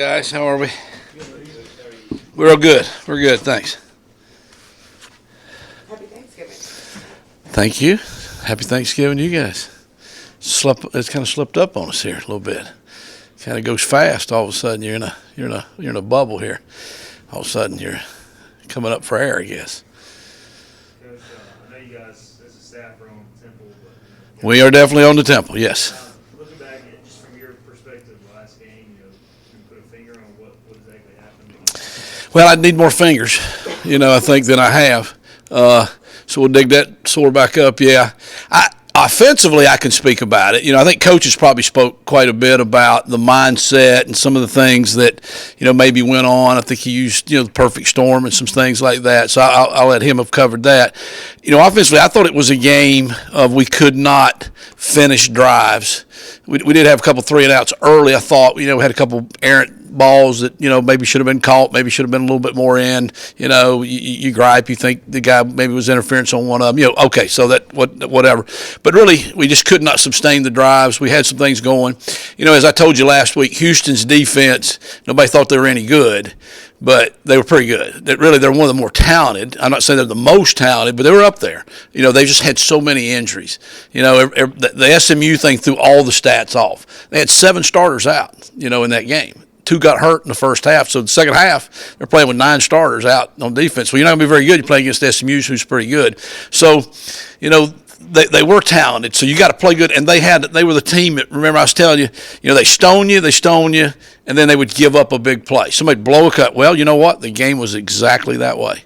Guys, how are we? We're all good. We're good, thanks. Happy Thanksgiving. Thank you. Happy Thanksgiving to you guys. It's kind of slipped up on us here a little bit. Kind of goes fast. All of a sudden, you're in a bubble here. All of a sudden, you're coming up for air, I guess. Coach, I know you guys as a staff are on Temple, but We are definitely on the Temple, yes. looking back at just from your perspective, last game, can you put a finger on what exactly happened? Well, I'd need more fingers, I think, than I have. So we'll dig that sore back up. Yeah. Offensively, I can speak about it. I think coaches probably spoke quite a bit about the mindset and some of the things that, maybe went on. I think he used, the perfect storm and some things like that. So I'll let him have covered that. Offensively, I thought it was a game of we could not finish drives. We did have a couple 3-and-outs early. I thought, we had a couple errant balls that, maybe should have been caught, maybe should have been a little bit more in. You gripe, you think the guy maybe was interference on one of them. Okay, so that whatever. But really, we just could not sustain the drives. We had some things going. As I told you last week, Houston's defense, nobody thought they were any good, but they were pretty good. They're one of the more talented. I'm not saying they're the most talented, but they were up there. They just had so many injuries. The SMU thing threw all the stats off. They had 7 starters out, in that game. 2 got hurt in the first half. So the second half, they're playing with 9 starters out on defense. Well, you're not going to be very good. You're playing against SMU, who's pretty good. So, they were talented. So you got to play good. And they were the team that, remember I was telling you, they stone you, and then they would give up a big play. Somebody blow a cut. Well, you know what? The game was exactly that way.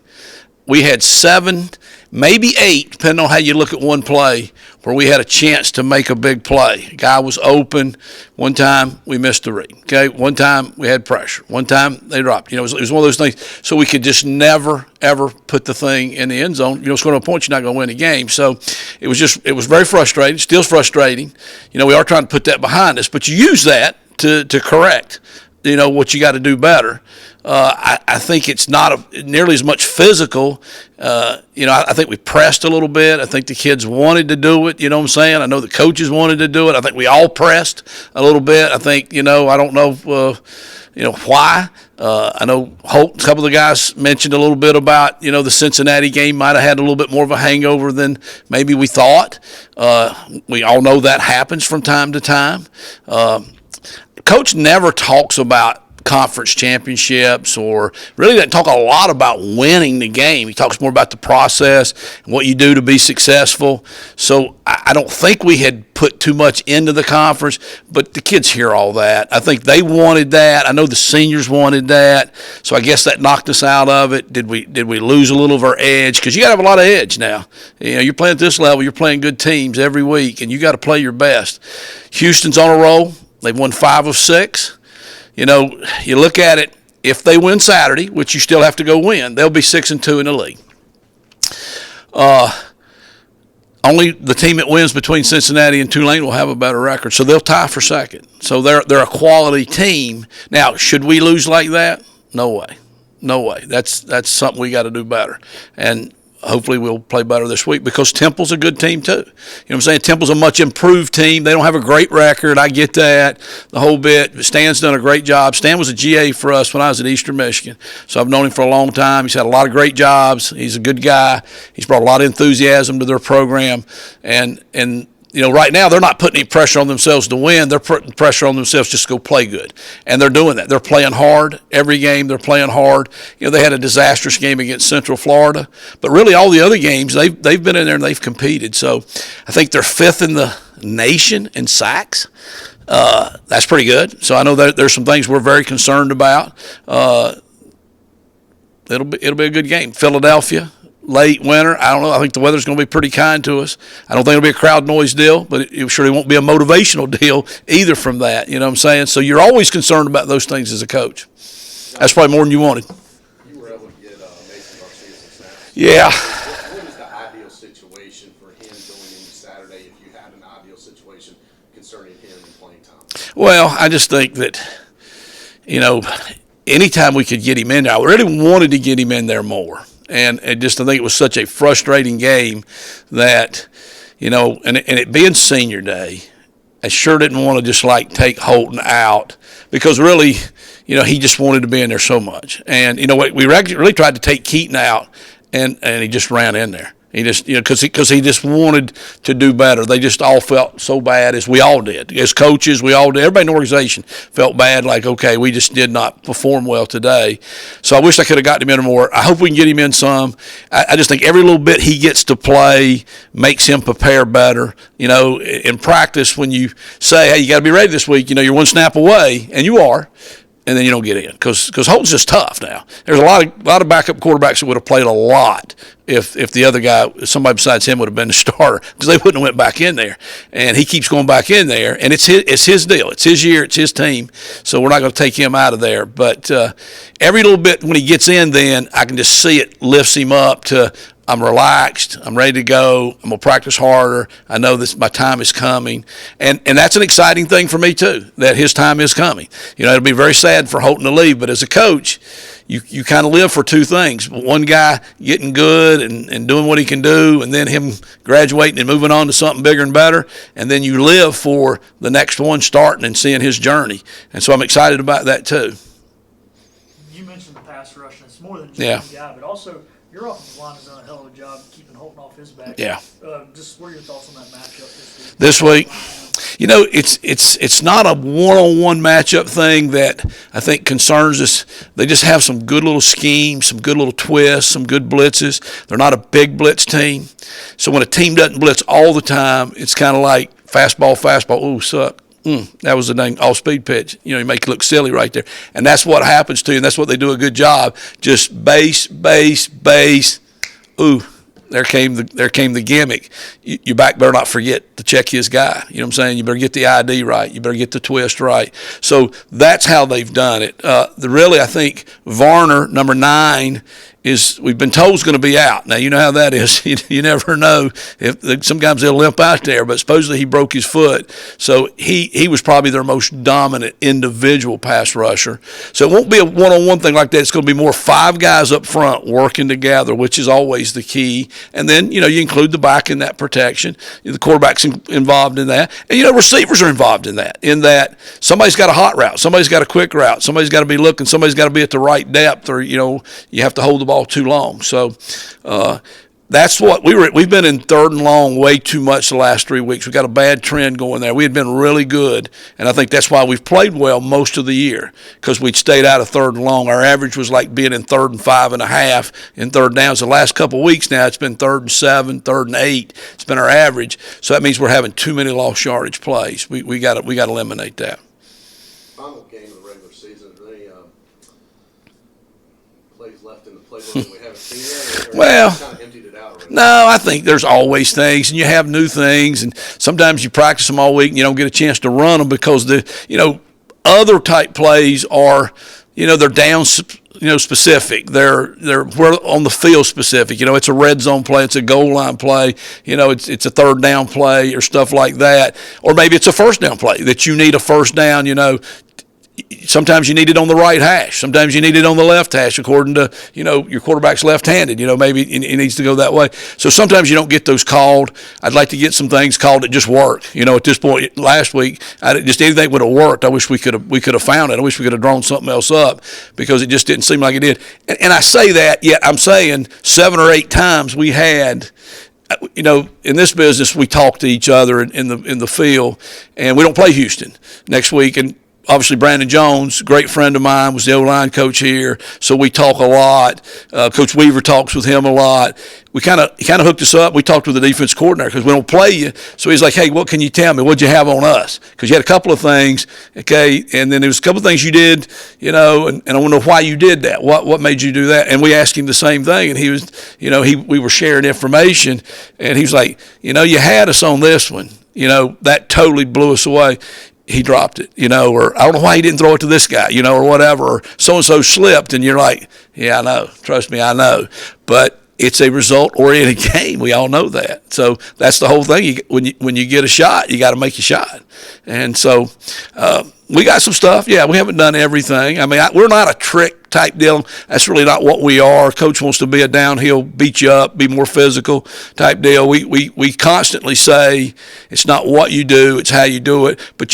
We had 7, maybe 8, depending on how you look at one play, where we had a chance to make a big play. A guy was open. One time we missed the read. Okay, one time we had pressure. One time they dropped. It was one of those things. So we could just never, ever put the thing in the end zone. Scoring a point, you're not going to win the game. So it was very frustrating. Still frustrating. We are trying to put that behind us, but you use that to correct. What you got to do better. I think it's not nearly as much physical. I think we pressed a little bit. I think the kids wanted to do it. You know what I'm saying? I know the coaches wanted to do it. I think we all pressed a little bit. I think, I don't know, why. I know Holt, a couple of the guys mentioned a little bit about, the Cincinnati game might have had a little bit more of a hangover than maybe we thought. We all know that happens from time to time. Coach never talks about conference championships or really doesn't talk a lot about winning the game. He talks more about the process and what you do to be successful. So I don't think we had put too much into the conference, but the kids hear all that. I think they wanted that. I know the seniors wanted that. So I guess that knocked us out of it. Did we lose a little of our edge? Because you got to have a lot of edge now. You're playing at this level. You're playing good teams every week, and you got to play your best. Houston's on a roll. They've won 5 of 6. You look at it, if they win Saturday, which you still have to go win, they'll be 6-2 in the league. Only the team that wins between Cincinnati and Tulane will have a better record, so they'll tie for second. So they're a quality team. Now, should we lose like that? No way. No way. That's something we got to do better. And hopefully we'll play better this week because Temple's a good team too. You know what I'm saying? Temple's a much improved team. They don't have a great record. I get that, the whole bit. Stan's done a great job. Stan was a GA for us when I was at Eastern Michigan. So I've known him for a long time. He's had a lot of great jobs. He's a good guy. He's brought a lot of enthusiasm to their program. And right now they're not putting any pressure on themselves to win. They're putting pressure on themselves just to go play good. And they're doing that. They're playing hard. Every game they're playing hard. They had a disastrous game against Central Florida. But really all the other games, they've been in there and they've competed. So I think they're 5th in the nation in sacks. That's pretty good. So I know that there's some things we're very concerned about. It'll be a good game. Philadelphia. Late winter, I don't know. I think the weather's going to be pretty kind to us. I don't think it'll be a crowd noise deal, but it surely won't be a motivational deal either from that. You know what I'm saying? So you're always concerned about those things as a coach. That's probably more than you wanted. You were able to get Mason Garcia some snaps. Yeah. What is the ideal situation for him going into Saturday if you had an ideal situation concerning him and playing time? Well, I just think that, anytime we could get him in there, I really wanted to get him in there more. And I think it was such a frustrating game that, and it being senior day, I sure didn't want to just take Holton out because really, he just wanted to be in there so much. And, we really tried to take Keaton out, and he just ran in there. He just, because he just wanted to do better. They just all felt so bad, as we all did. As coaches, we all did. Everybody in the organization felt bad, like, okay, we just did not perform well today. So I wish I could have gotten him in more. I hope we can get him in some. I just think every little bit he gets to play makes him prepare better. In practice, when you say, hey, you got to be ready this week, you're one snap away, and you are. And then you don't get in because Holton's just tough now. There's a lot of backup quarterbacks that would have played a lot if the other guy, somebody besides him, would have been the starter, because they wouldn't have went back in there. And he keeps going back in there, and it's his deal. It's his year. It's his team. So we're not going to take him out of there. But every little bit when he gets in, then I can just see it lifts him up to, I'm relaxed. I'm ready to go. I'm going to practice harder. I know this, my time is coming. And that's an exciting thing for me, too, that his time is coming. It'll be very sad for Holton to leave, but as a coach, you kind of live for two things. One guy getting good and doing what he can do, and then him graduating and moving on to something bigger and better. And then you live for the next one starting and seeing his journey. And so I'm excited about that, too. You mentioned the pass rush, and it's more than just one guy, but also – your offensive line has done a hell of a job keeping Holton off his back. Yeah. Just what are your thoughts on that matchup this week? It's not a one-on-one matchup thing that I think concerns us. They just have some good little schemes, some good little twists, some good blitzes. They're not a big blitz team. So when a team doesn't blitz all the time, it's kind of like fastball, ooh, suck. That was the dang all-speed pitch. You make it look silly right there. And that's what happens to you, and that's what they do a good job. Just base. Ooh, there came the gimmick. Your back better not forget to check his guy. You know what I'm saying? You better get the ID right. You better get the twist right. So that's how they've done it. Really, I think Varner, number 9, we've been told is going to be out. Now, you know how that is. You never know. Sometimes they'll limp out there, but supposedly he broke his foot. So he was probably their most dominant individual pass rusher. So it won't be a one-on-one thing like that. It's going to be more 5 guys up front working together, which is always the key. And then, you include the back in that protection. The quarterback's involved in that. And, receivers are involved in that somebody's got a hot route. Somebody's got a quick route. Somebody's got to be looking. Somebody's got to be at the right depth, or, you have to hold the ball too long. So that's what we've been in 3rd and long way too much the last 3 weeks. We've got a bad trend going there. We had been really good, and I think that's why we've played well most of the year, because we'd stayed out of 3rd and long. Our average was like being in 3rd and 5.5 in 3rd downs. The last couple of weeks now, it's been 3rd and 7, 3rd and 8. It's been our average. So that means we're having too many lost yardage plays. We got to eliminate that. Final game of the regular season, are there any plays left in the playbook that we haven't seen yet? Well, kind of emptied it out already? No, I think there's always things, and you have new things, and sometimes you practice them all week and you don't get a chance to run them because other type plays are, they're down, specific. They're on the field specific. It's a red zone play, it's a goal line play, it's a 3rd down play or stuff like that, or maybe it's a 1st down play that you need a 1st down. Sometimes you need it on the right hash. Sometimes you need it on the left hash, according to, your quarterback's left-handed. Maybe he needs to go that way. So sometimes you don't get those called. I'd like to get some things called that just work. At this point last week, just anything would have worked. I wish we could have found it. I wish we could have drawn something else up, because it just didn't seem like it did. And I say that, yet I'm saying 7 or 8 times we had – in this business, we talk to each other in the field, and we don't play Houston next week. And obviously, Brandon Jones, great friend of mine, was the O-line coach here, so we talk a lot. Coach Weaver talks with him a lot. He kind of hooked us up. We talked with the defense coordinator because we don't play you. So he's like, hey, what can you tell me? What'd you have on us? Because you had a couple of things, okay, and then there was a couple of things you did, and I want to know why you did that. What made you do that? And we asked him the same thing, and he was, we were sharing information, and he was like, you had us on this one. That totally blew us away. He dropped it, or I don't know why he didn't throw it to this guy, or whatever, or so-and-so slipped, and you're like, yeah, I know. Trust me, I know. But it's a result-oriented game. We all know that. So that's the whole thing. When you get a shot, you got to make a shot. And so we got some stuff. Yeah, we haven't done everything. I mean, we're not a trick type deal. That's really not what we are. Coach wants to be a downhill, beat you up, be more physical type deal. We constantly say it's not what you do, it's how you do it. But,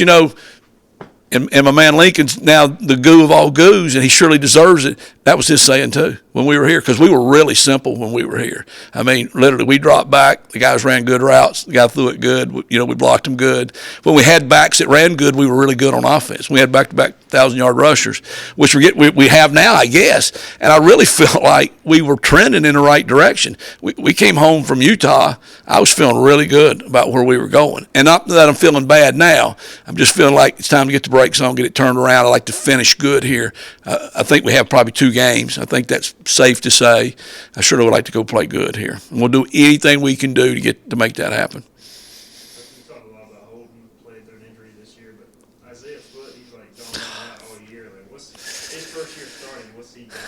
And my man Lincoln's now the goo of all goos, and he surely deserves it. That was his saying too when we were here, because we were really simple when we were here. I mean, literally, we dropped back. The guys ran good routes. The guy threw it good. We blocked them good. When we had backs that ran good, we were really good on offense. We had back-to-back 1,000-yard rushers, which we have now, I guess. And I really felt like we were trending in the right direction. We came home from Utah. I was feeling really good about where we were going. And not that I'm feeling bad now. I'm just feeling like it's time to get the brakes on, get it turned around. I like to finish good here. I think we have probably 2 games. I think that's safe to say. I sure would like to go play good here. And we'll do anything we can do to make that happen. We talk a lot about Holden played through an injury this year, but Isaiah Foote, he's like gone out all year. Like, what's his first year starting? What's he done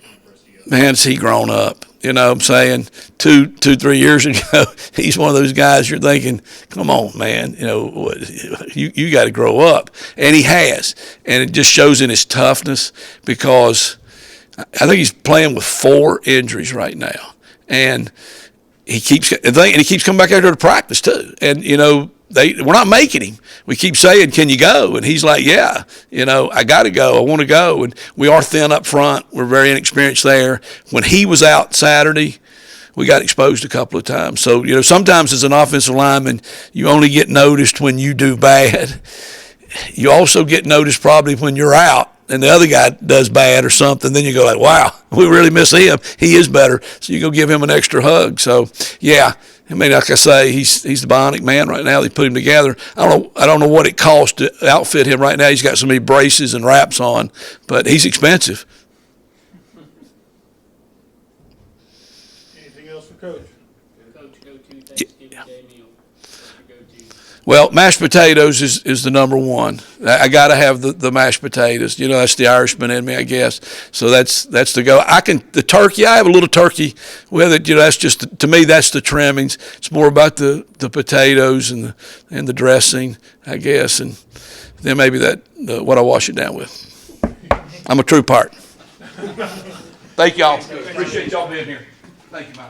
in the first year? Man, has he grown up? You know what I'm saying? 3 years ago, he's one of those guys you're thinking, come on, man, you got to grow up. And he has. And it just shows in his toughness, because I think he's playing with 4 injuries right now. And he keeps coming back out here to practice too. And, we're not making him. We keep saying, can you go? And he's like, yeah, I got to go. I want to go. And we are thin up front. We're very inexperienced there. When he was out Saturday, we got exposed a couple of times. So, sometimes as an offensive lineman, you only get noticed when you do bad. You also get noticed probably when you're out and the other guy does bad or something. Then you go like, wow, we really miss him. He is better. So you go give him an extra hug. So, yeah. I mean, like I say, he's the bionic man right now. They put him together. I don't know what it costs to outfit him right now. He's got so many braces and wraps on, but he's expensive. Anything else for Coach? Coach, go-to Thanksgiving Day meal. What's your go-to? Well, mashed potatoes is the number one. I got to have the mashed potatoes. That's the Irishman in me, I guess. So that's the go. The turkey. I have a little turkey with it. That's just to me. That's the trimmings. It's more about the potatoes and the dressing, I guess, and then maybe what I wash it down with. I'm a true part. Thank y'all. Appreciate y'all being here. Thank you, Mike.